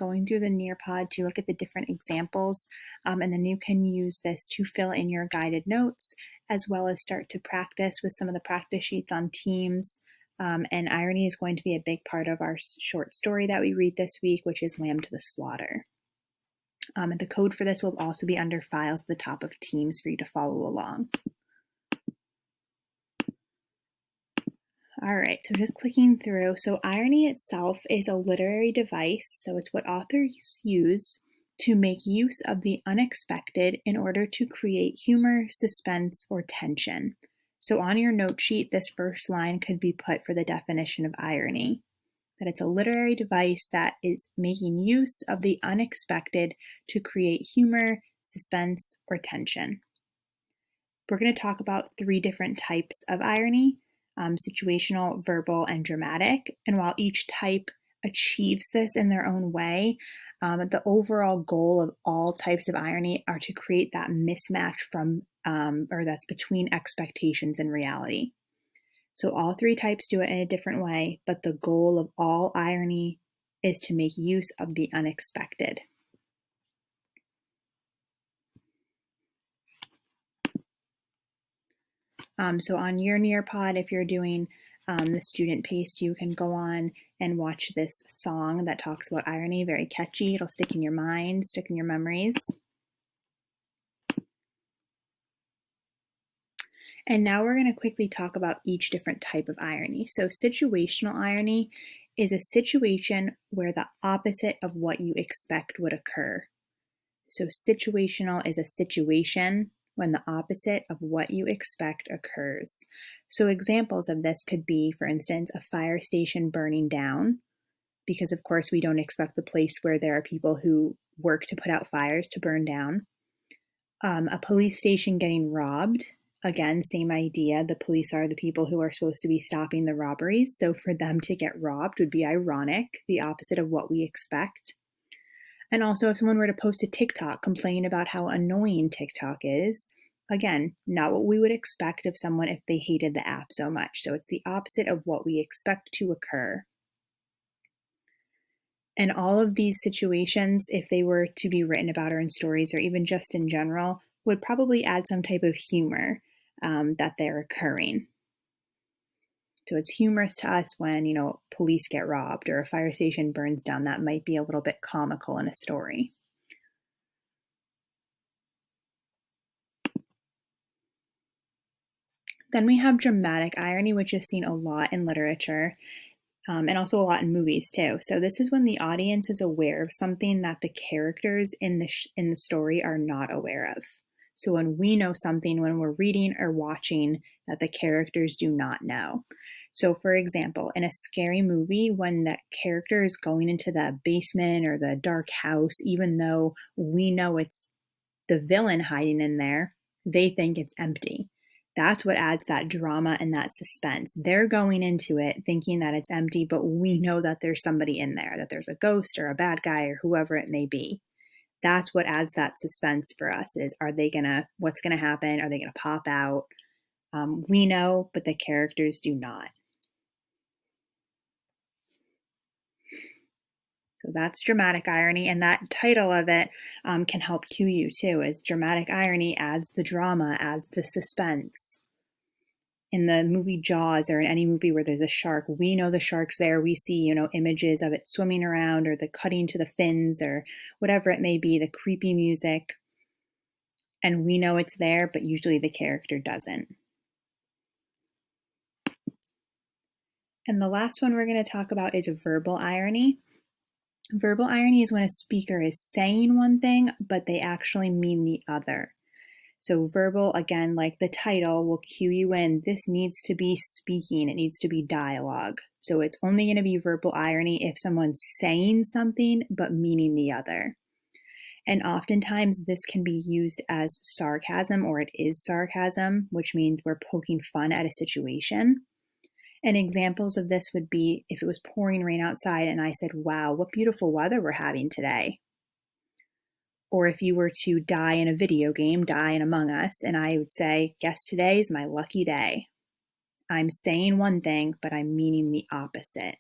going through the Nearpod to look at the different examples, and then you can use this to fill in your guided notes, as well as start to practice with some of the practice sheets on teams. And irony is going to be a big part of our short story that we read this week, which is Lamb to the Slaughter. And the code for this will also be under files at the top of Teams for you to follow along. All right, so just clicking through. So irony itself is a literary device. So it's what authors use to make use of the unexpected in order to create humor, suspense, or tension. So on your note sheet, this first line could be put for the definition of irony, that it's a literary device that is making use of the unexpected to create humor, suspense, or tension. We're going to talk about 3 different types of irony. Situational, verbal, and dramatic. And while each type achieves this in their own way, the overall goal of all types of irony are to create that mismatch that's between expectations and reality. So all 3 types do it in a different way, but the goal of all irony is to make use of the unexpected. So on your Nearpod, if you're doing the student pace, you can go on and watch this song that talks about irony, very catchy. It'll stick in your mind, stick in your memories. And now we're going to quickly talk about each different type of irony. So situational irony is a situation where the opposite of what you expect would occur. So situational is a situation when the opposite of what you expect occurs. So examples of this could be, for instance, a fire station burning down, because of course we don't expect the place where there are people who work to put out fires to burn down. A police station getting robbed. Again, same idea. The police are the people who are supposed to be stopping the robberies. So for them to get robbed would be ironic, the opposite of what we expect. And also, if someone were to post a TikTok complaining about how annoying TikTok is, again, not what we would expect of someone if they hated the app so much. So it's the opposite of what we expect to occur. And all of these situations, if they were to be written about or in stories or even just in general, would probably add some type of humor that they're occurring. So it's humorous to us when, police get robbed or a fire station burns down. That might be a little bit comical in a story. Then we have dramatic irony, which is seen a lot in literature and also a lot in movies too. So this is when the audience is aware of something that the characters in the story are not aware of. So when we know something when we're reading or watching that the characters do not know. So for example, in a scary movie, when that character is going into the basement or the dark house, even though we know it's the villain hiding in there, they think it's empty. That's what adds that drama and that suspense. They're going into it thinking that it's empty, but we know that there's somebody in there, that there's a ghost or a bad guy or whoever it may be. That's what adds that suspense for us is, what's going to happen? Are they going to pop out? We know, but the characters do not. So that's dramatic irony, and that title of it can help cue you too, as dramatic irony adds the drama, adds the suspense. In the movie Jaws or in any movie where there's a shark, we know the shark's there. We see, images of it swimming around or the cutting to the fins or whatever it may be, the creepy music. And we know it's there, but usually the character doesn't. And the last one we're going to talk about is verbal irony. Verbal irony is when a speaker is saying one thing, but they actually mean the other. So verbal, again, like the title, will cue you in. This needs to be speaking. It needs to be dialogue. So it's only going to be verbal irony if someone's saying something, but meaning the other. And oftentimes this can be used as sarcasm, or it is sarcasm, which means we're poking fun at a situation. And examples of this would be if it was pouring rain outside and I said, wow, what beautiful weather we're having today. Or if you were to die in a video game, die in Among Us, and I would say, guess today's my lucky day. I'm saying one thing, but I'm meaning the opposite.